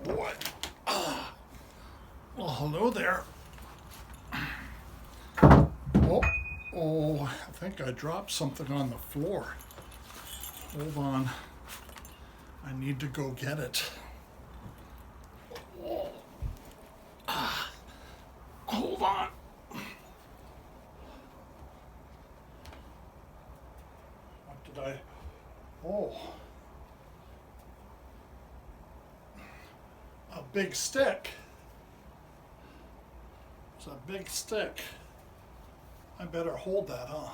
boy. Well, hello there. I think I dropped something on the floor. Hold on. I need to go get it. Hold on. What did I... Oh. A big stick. It's a big stick. I better hold that, huh?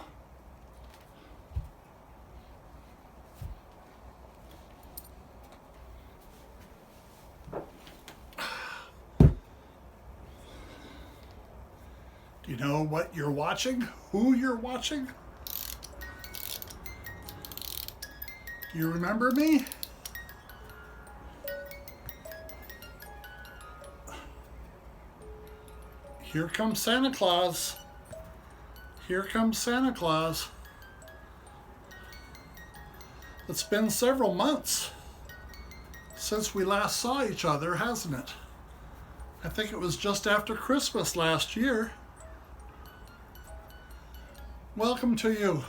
Do you know what you're watching? Who you're watching? Do you remember me? Here comes Santa Claus. Here comes Santa Claus. It's been several months since we last saw each other, hasn't it? I think it was just after Christmas last year. Welcome to you.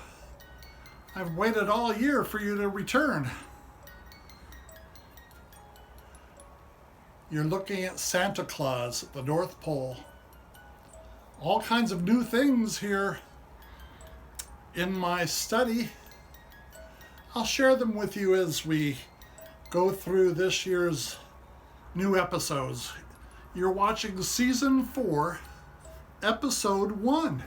I've waited all year for you to return. You're looking at Santa Claus at the North Pole. All kinds of new things here in my study. I'll share them with you as we go through this year's new episodes. You're watching Season 4, Episode 1.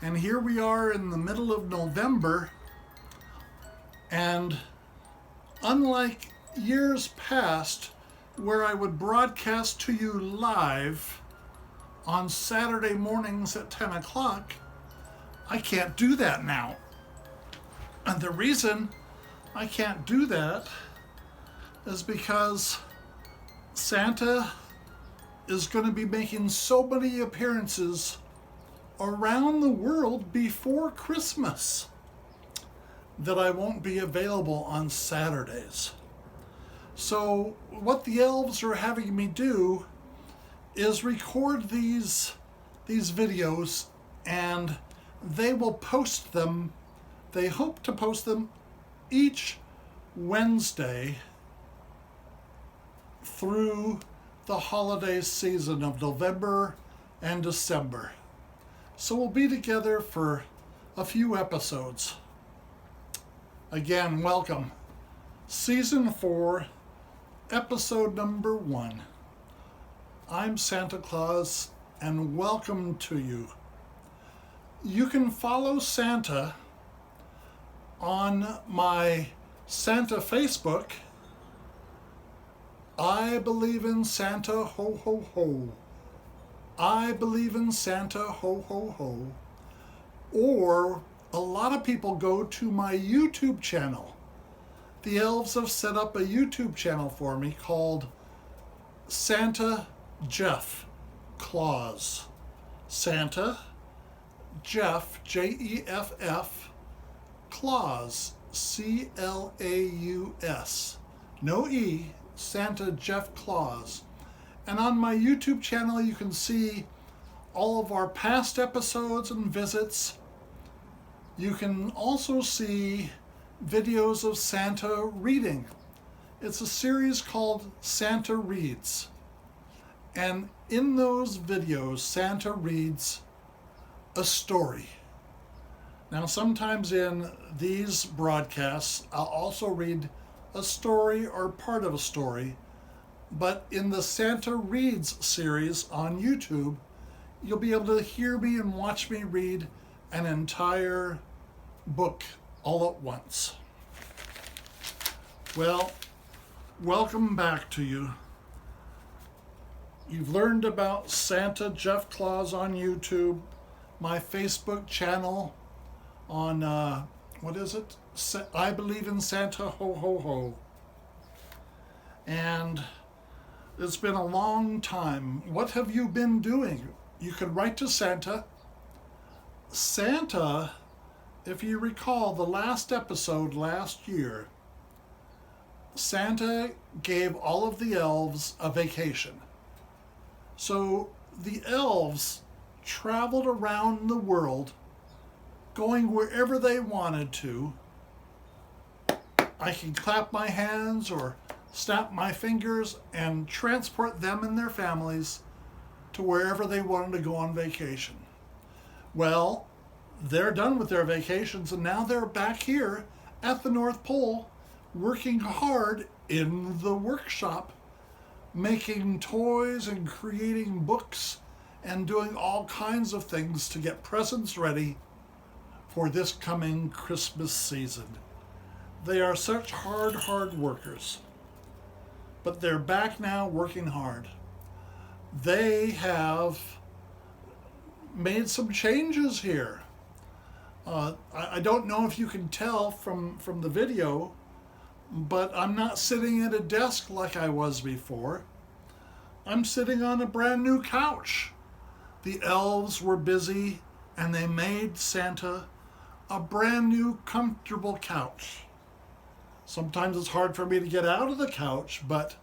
And here we are in the middle of November. And unlike years past, where I would broadcast to you live on Saturday mornings at 10 o'clock, I can't do that now. And the reason I can't do that is because Santa is going to be making so many appearances around the world before Christmas that I won't be available on Saturdays. So what the elves are having me do is record these videos, and they will post them. They hope to post them each Wednesday through the holiday season of November and December. So we'll be together for a few episodes. Again, welcome. Season 4, episode number 1. I'm Santa Claus, and welcome to you. You can follow Santa on my Santa Facebook. I believe in Santa, ho ho ho. I believe in Santa, ho ho ho. Or a lot of people go to my YouTube channel. The elves have set up a YouTube channel for me called Santa Jeff Claus. Santa Jeff, Jeff, Claus, Claus. No E, Santa Jeff Claus. And on my YouTube channel, you can see all of our past episodes and visits. You can also see videos of Santa reading. It's a series called Santa Reads. And in those videos, Santa reads a story. Now, sometimes in these broadcasts, I'll also read a story or part of a story. But in the Santa Reads series on YouTube, you'll be able to hear me and watch me read an entire book all at once. Well, welcome back to you. You've learned about Santa Jeff Claus on YouTube, my Facebook channel on, what is it? I Believe in Santa, ho ho ho. And it's been a long time. What have you been doing? You can write to Santa. Santa, if you recall the last episode last year, Santa gave all of the elves a vacation. So the elves traveled around the world, going wherever they wanted to. I can clap my hands or snap my fingers and transport them and their families to wherever they wanted to go on vacation. Well, they're done with their vacations and now they're back here at the North Pole working hard in the workshop, making toys and creating books and doing all kinds of things to get presents ready for this coming Christmas season. They are such hard workers, but they're back now working hard. They have made some changes here. I don't know if you can tell from the video, but I'm not sitting at a desk like I was before. I'm sitting on a brand new couch. The elves were busy and they made Santa a brand new comfortable couch. Sometimes it's hard for me to get out of the couch, but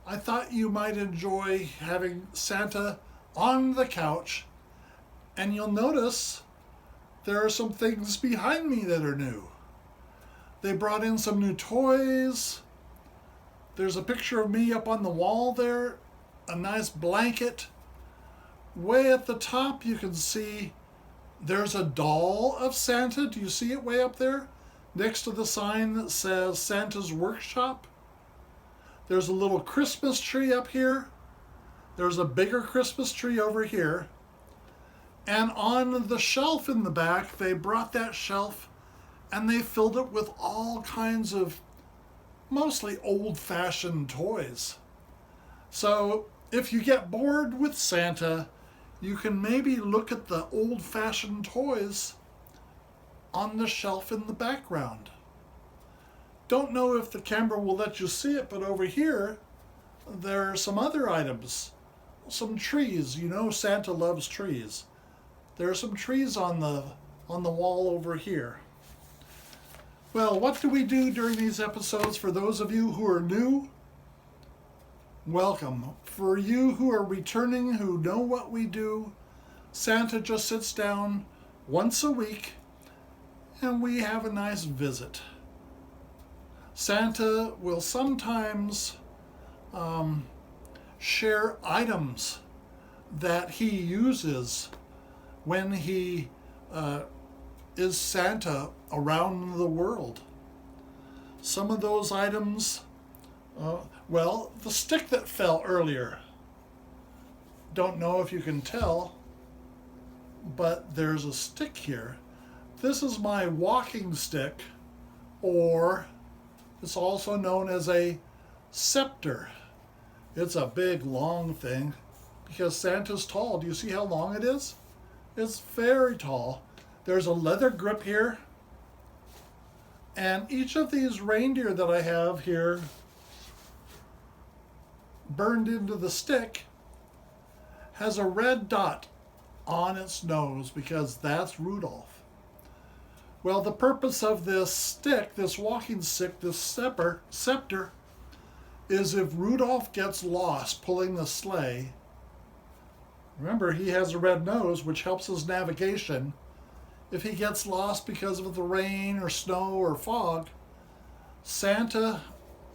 I thought you might enjoy having Santa on the couch. And you'll notice there are some things behind me that are new. They brought in some new toys. There's a picture of me up on the wall there, a nice blanket. Way at the top you can see there's a doll of Santa. Do you see it way up there? Next to the sign that says Santa's Workshop. There's a little Christmas tree up here. There's a bigger Christmas tree over here. And on the shelf in the back, they brought that shelf and they filled it with all kinds of mostly old-fashioned toys. So if you get bored with Santa, you can maybe look at the old-fashioned toys on the shelf in the background. Don't know if the camera will let you see it, but over here there are some other items. Some trees. You know Santa loves trees. There are some trees on the wall over here. Well, what do we do during these episodes? For those of you who are new, welcome. For you who are returning, who know what we do, Santa just sits down once a week and we have a nice visit. Santa will sometimes share items that he uses when he is Santa around the world. Some of those items, well, the stick that fell earlier. Don't know if you can tell, but there's a stick here. This is my walking stick, or it's also known as a scepter. It's a big, long thing because Santa's tall. Do you see how long it is? It's very tall. There's a leather grip here. And each of these reindeer that I have here burned into the stick has a red dot on its nose because that's Rudolph. Well, the purpose of this stick, this walking stick, this scepter, is if Rudolph gets lost pulling the sleigh. Remember, he has a red nose, which helps his navigation. If he gets lost because of the rain or snow or fog, Santa,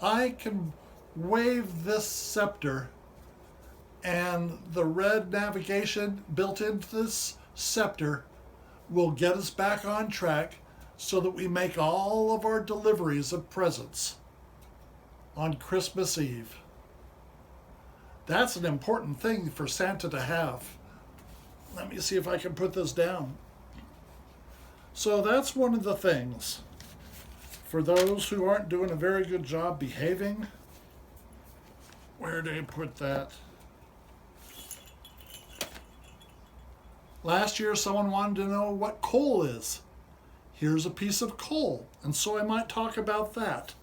I can wave this scepter and the red navigation built into this scepter will get us back on track so that we make all of our deliveries of presents on Christmas Eve. That's an important thing for Santa to have. Let me see if I can put this down. So that's one of the things. For those who aren't doing a very good job behaving, where did I put that? Last year someone wanted to know what coal is. Here's a piece of coal, and so I might talk about that.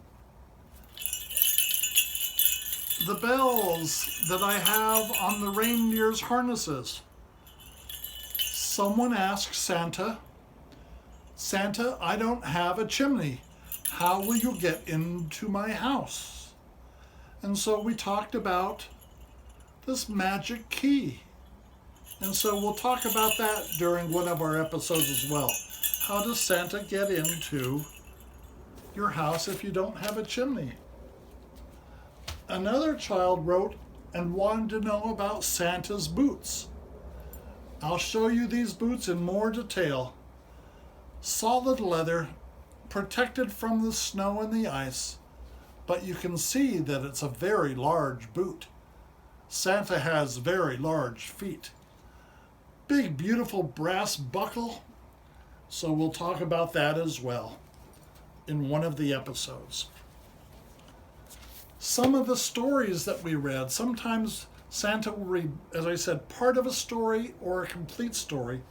The bells that I have on the reindeer's harnesses. Someone asked Santa, Santa, I don't have a chimney. how will you get into my house? And so we talked about this magic key. And so we'll talk about that during one of our episodes as well. How does Santa get into your house if you don't have a chimney? Another child wrote and wanted to know about Santa's boots. I'll show you these boots in more detail. Solid leather, protected from the snow and the ice, but you can see that it's a very large boot. Santa has very large feet. Big, beautiful brass buckle. So we'll talk about that as well in one of the episodes. Some of the stories that we read, sometimes Santa will read, as I said, part of a story or a complete story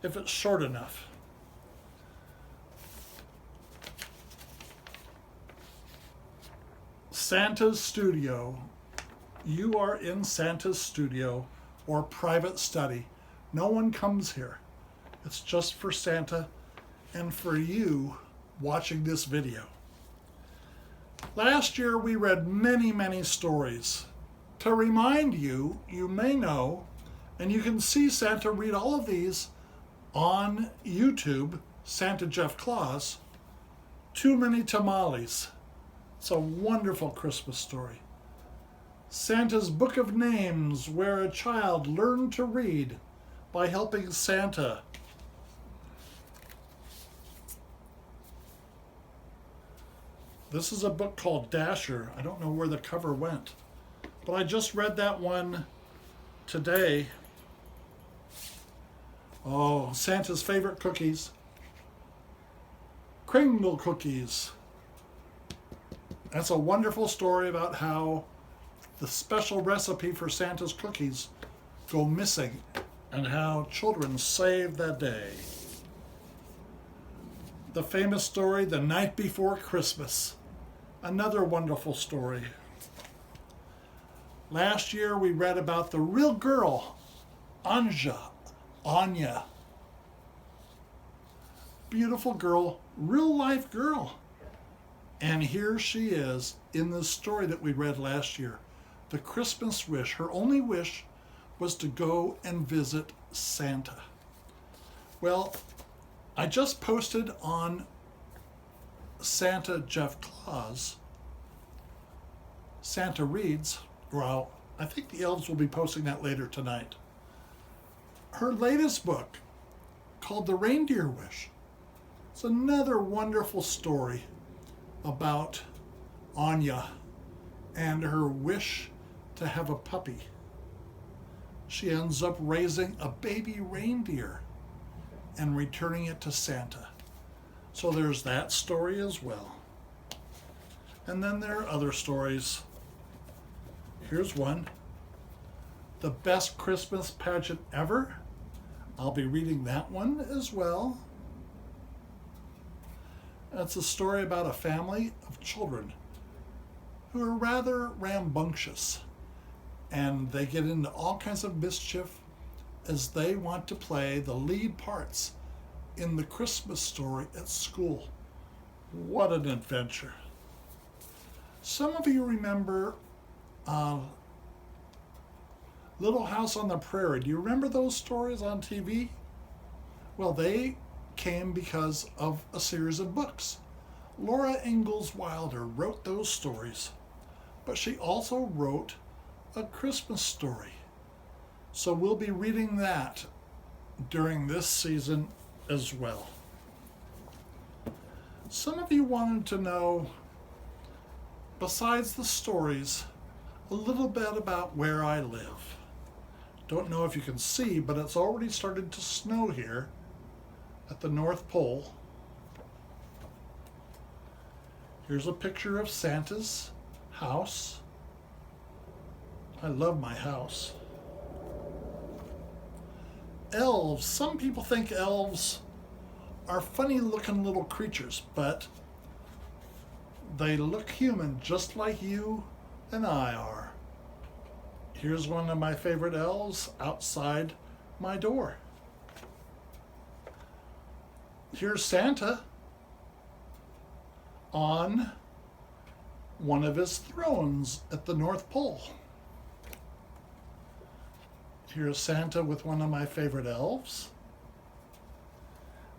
if it's short enough. Santa's studio. You are in Santa's studio or private study. No one comes here. It's just for Santa and for you watching this video. Last year we read many, many stories. To remind you, you may know, and you can see Santa read all of these on YouTube, Santa Jeff Claus, Too Many Tamales. It's a wonderful Christmas story. Santa's Book of Names, where a child learned to read by helping Santa. This is a book called Dasher. I don't know where the cover went, but I just read that one today. Oh, Santa's favorite cookies. Kringle cookies. That's a wonderful story about how the special recipe for Santa's cookies go missing and how children save that day. The famous story, The Night Before Christmas. Another wonderful story. Last year we read about the real girl, Anya. Beautiful girl, real life girl. And here she is in the story that we read last year. The Christmas wish. Her only wish was to go and visit Santa. Well, I just posted on Santa Jeff Claus, Santa Reads. Well, I think the elves will be posting that later tonight. Her latest book, called The Reindeer Wish. It's another wonderful story about Anya and her wish to have a puppy. She ends up raising a baby reindeer and returning it to Santa. So there's that story as well. And then there are other stories. Here's one. The Best Christmas Pageant Ever. I'll be reading that one as well. It's a story about a family of children who are rather rambunctious, and they get into all kinds of mischief as they want to play the lead parts in the Christmas story at school. What an adventure. Some of you remember Little House on the Prairie. Do you remember those stories on TV? Well, they came because of a series of books. Laura Ingalls Wilder wrote those stories, but she also wrote a Christmas story. So we'll be reading that during this season as well. Some of you wanted to know, besides the stories, a little bit about where I live. Don't know if you can see, but it's already started to snow here at the North Pole. Here's a picture of Santa's house. I love my house. Elves. Some people think elves are funny looking little creatures, but they look human just like you and I are. Here's one of my favorite elves outside my door. Here's Santa. on one of his thrones at the North Pole. Here's Santa with one of my favorite elves.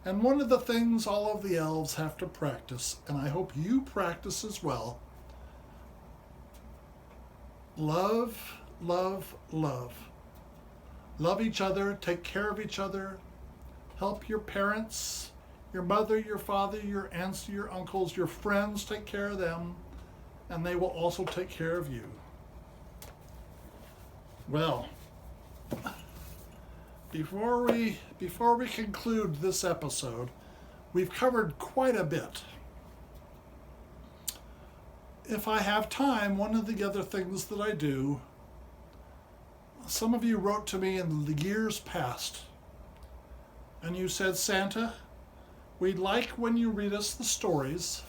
And one of the things all of the elves have to practice, and I hope you practice as well, love, love, love. Love each other, take care of each other, help your parents, your mother, your father, your aunts, your uncles, your friends, take care of them, and they will also take care of you. Well, before we conclude this episode, we've covered quite a bit. If I have time, one of the other things that I do, some of you wrote to me in the years past, and you said, Santa, we'd like when you read us the stories,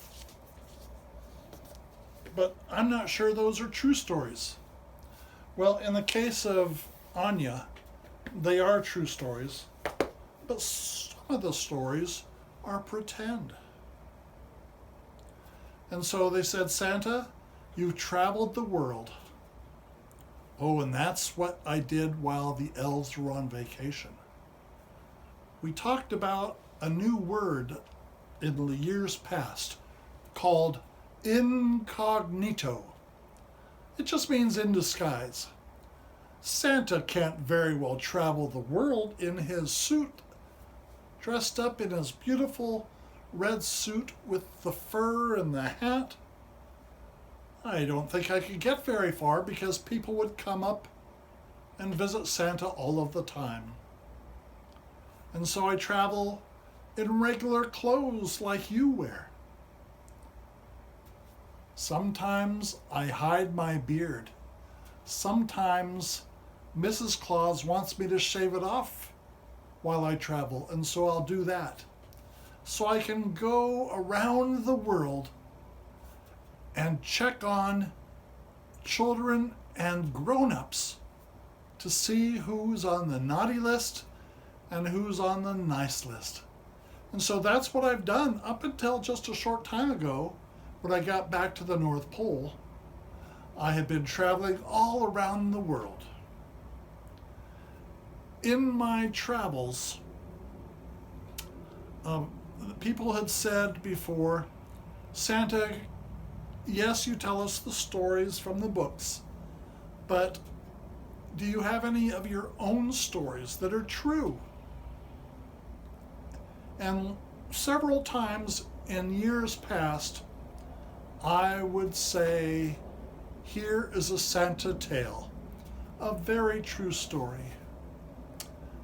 but I'm not sure those are true stories. Well, in the case of Anya, they are true stories, but some of the stories are pretend. And so they said, Santa, you've traveled the world. Oh, and that's what I did while the elves were on vacation. We talked about a new word in the years past called incognito. It just means in disguise. Santa can't very well travel the world in his suit, dressed up in his beautiful red suit with the fur and the hat. I don't think I could get very far because people would come up and visit Santa all of the time. And so I travel in regular clothes like you wear. Sometimes I hide my beard. Sometimes Mrs. Claus wants me to shave it off while I travel, and so I'll do that. So I can go around the world and check on children and grown-ups to see who's on the naughty list and who's on the nice list. And so that's what I've done up until just a short time ago when I got back to the North Pole. I had been traveling all around the world. In my travels, people had said before, Santa, yes, you tell us the stories from the books, but do you have any of your own stories that are true? And several times in years past, I would say, here is a Santa tale, a very true story.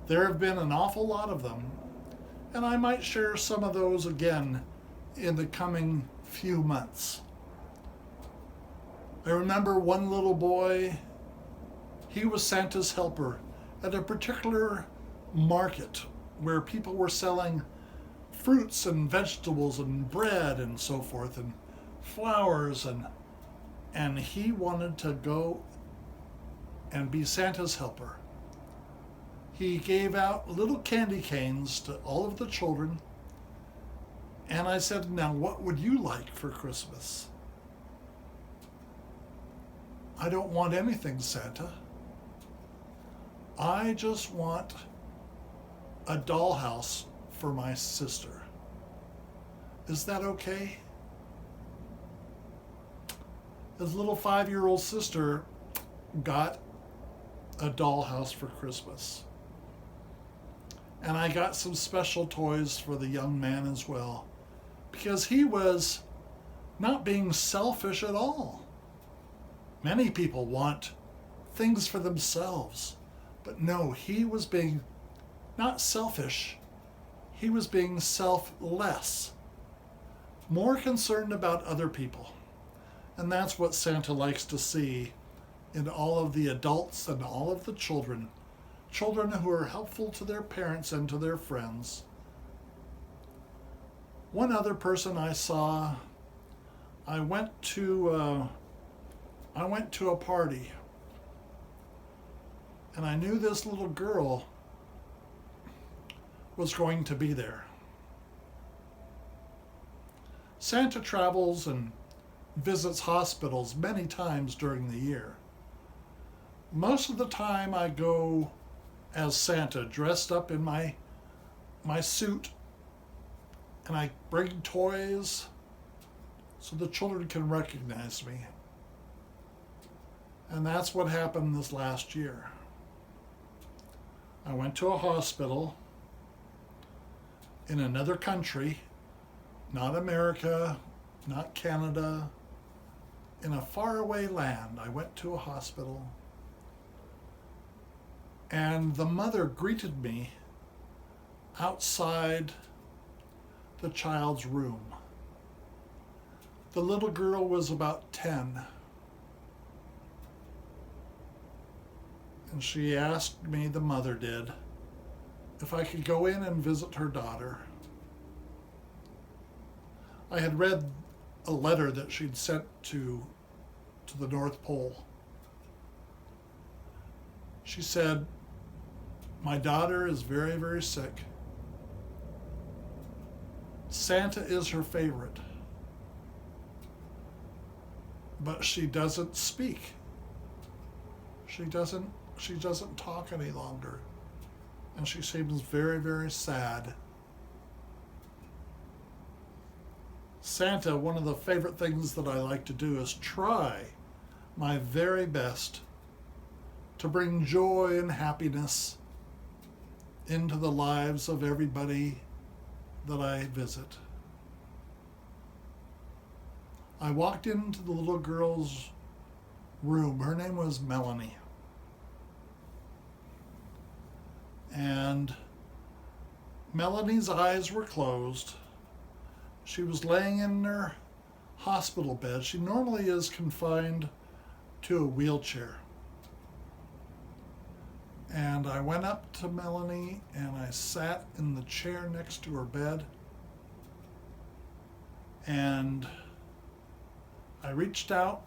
There have been an awful lot of them, and I might share some of those again in the coming few months. I remember one little boy, he was Santa's helper at a particular market where people were selling fruits and vegetables and bread and so forth and flowers, and he wanted to go and be Santa's helper. He gave out little candy canes to all of the children, and I said, now what would you like for Christmas? I don't want anything, Santa. I just want a dollhouse for my sister. Is that okay? His little 5-year-old sister got a dollhouse for Christmas. And I got some special toys for the young man as well, because he was not being selfish at all. Many people want things for themselves, but no, he was being not selfish, he was being selfless, more concerned about other people. And that's what Santa likes to see in all of the adults and all of the children who are helpful to their parents and to their friends. One other person I saw, I went to a party, and I knew this little girl was going to be there. Santa travels and visits hospitals many times during the year. Most of the time I go as Santa, dressed up in my suit, and I bring toys so the children can recognize me. And that's what happened this last year. I went to a hospital in another country, not America, not Canada, in a faraway land. I went to a hospital, and the mother greeted me outside the child's room. The little girl was about 10, and she asked me, the mother did, if I could go in and visit her daughter. I had read a letter that she'd sent to the North Pole. She said, my daughter is very, very sick. Santa is her favorite, but she doesn't speak. She doesn't talk any longer, and she seems very, very sad. Santa, one of the favorite things that I like to do is try my very best to bring joy and happiness into the lives of everybody that I visit. I walked into the little girl's room. Her name was Melanie. And Melanie's eyes were closed. She was laying in her hospital bed. She normally is confined to a wheelchair. And I went up to Melanie and I sat in the chair next to her bed. And I reached out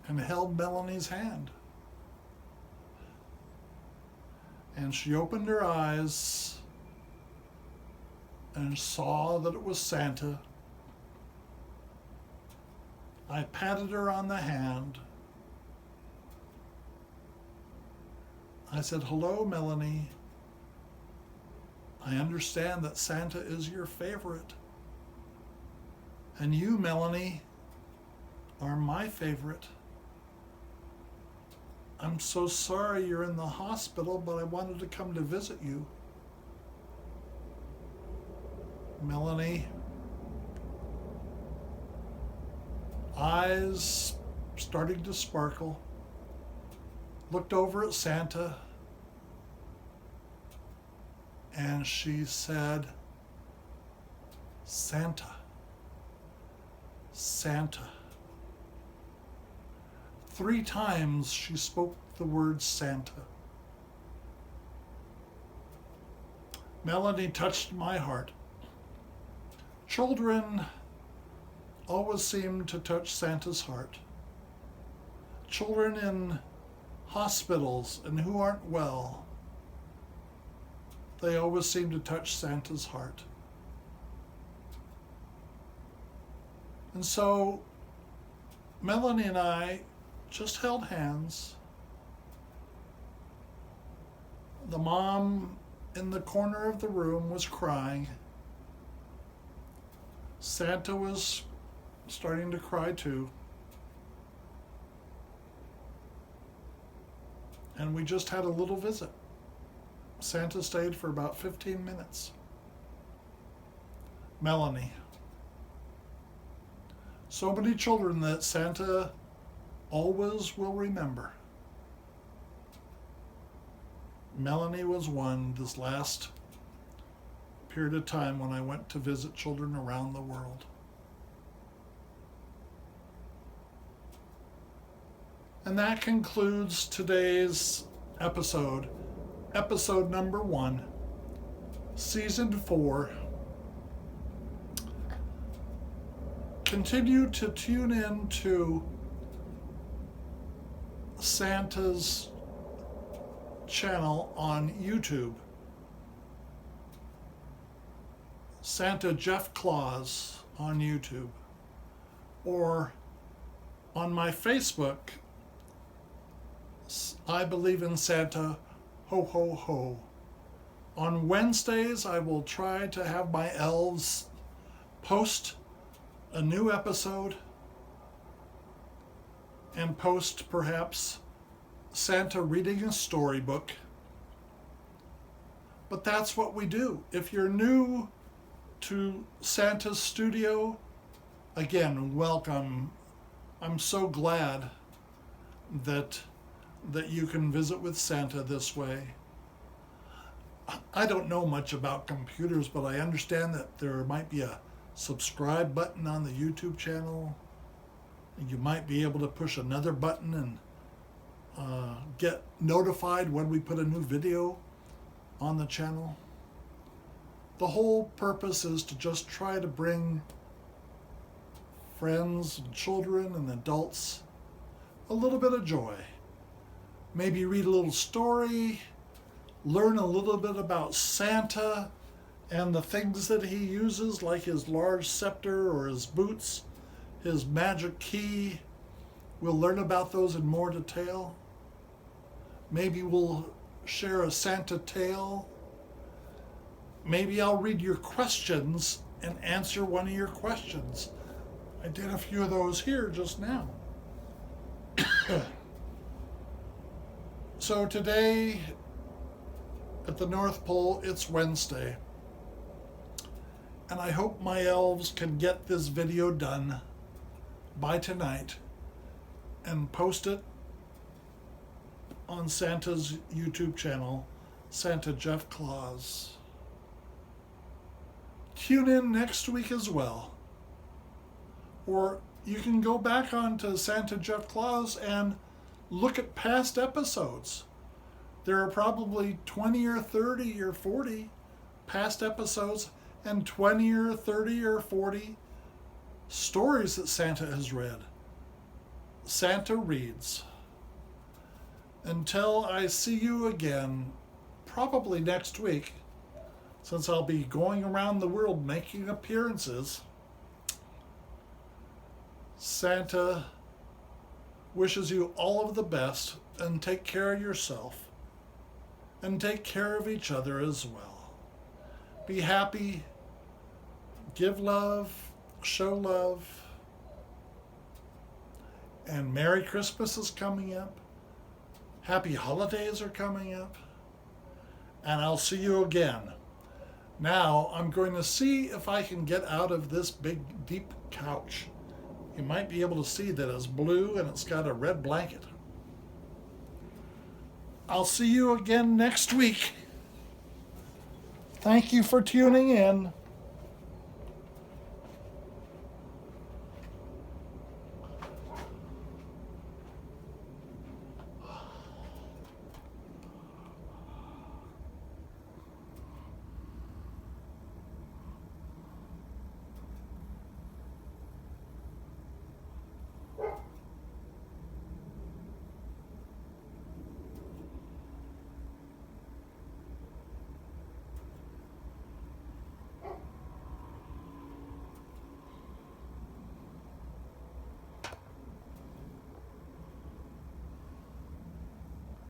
and held Melanie's hand. And she opened her eyes and saw that it was Santa. I patted her on the hand. I said, hello, Melanie. I understand that Santa is your favorite. And you, Melanie, are my favorite. I'm so sorry you're in the hospital, but I wanted to come to visit you. Melanie, eyes starting to sparkle, looked over at Santa, and she said, Santa, Santa. 3 times she spoke the word Santa. Melanie touched my heart. Children always seem to touch Santa's heart. Children in hospitals and who aren't well, they always seem to touch Santa's heart. And so Melanie and I just held hands. The mom in the corner of the room was crying. Santa was starting to cry too. And we just had a little visit. Santa stayed for about 15 minutes. Melanie. So many children that Santa always will remember. Melanie was one this last period of time when I went to visit children around the world. And that concludes today's episode, episode number 1, season 4. Continue to tune in to Santa's channel on YouTube. Santa Jeff Claus on YouTube, or on my Facebook, I Believe in Santa, Ho Ho Ho. On Wednesdays, I will try to have my elves post a new episode and post perhaps Santa reading a storybook. But that's what we do. If you're new to Santa's studio, again, welcome. I'm so glad that you can visit with Santa this way. I don't know much about computers, but I understand that there might be a subscribe button on the YouTube channel. You might be able to push another button and get notified when we put a new video on the channel. The whole purpose is to just try to bring friends and children and adults a little bit of joy. Maybe read a little story, learn a little bit about Santa and the things that he uses, like his large scepter or his boots, his magic key. We'll learn about those in more detail. Maybe we'll share a Santa tale. Maybe I'll read your questions and answer one of your questions. I did a few of those here just now. So today at the North Pole, it's Wednesday. And I hope my elves can get this video done by tonight and post it on Santa's YouTube channel, Santa Jeff Claus. Tune in next week as well. Or you can go back onto Santa Jeff Claus and look at past episodes. There are probably 20 or 30 or 40 past episodes and 20 or 30 or 40 stories that Santa has read. Santa reads. Until I see you again, probably next week, since I'll be going around the world making appearances, Santa wishes you all of the best, and take care of yourself and take care of each other as well. Be happy, give love, show love, and Merry Christmas is coming up. Happy holidays are coming up, and I'll see you again. Now I'm going to see if I can get out of this big deep couch. You might be able to see that it's blue and it's got a red blanket. I'll see you again next week. Thank you for tuning in.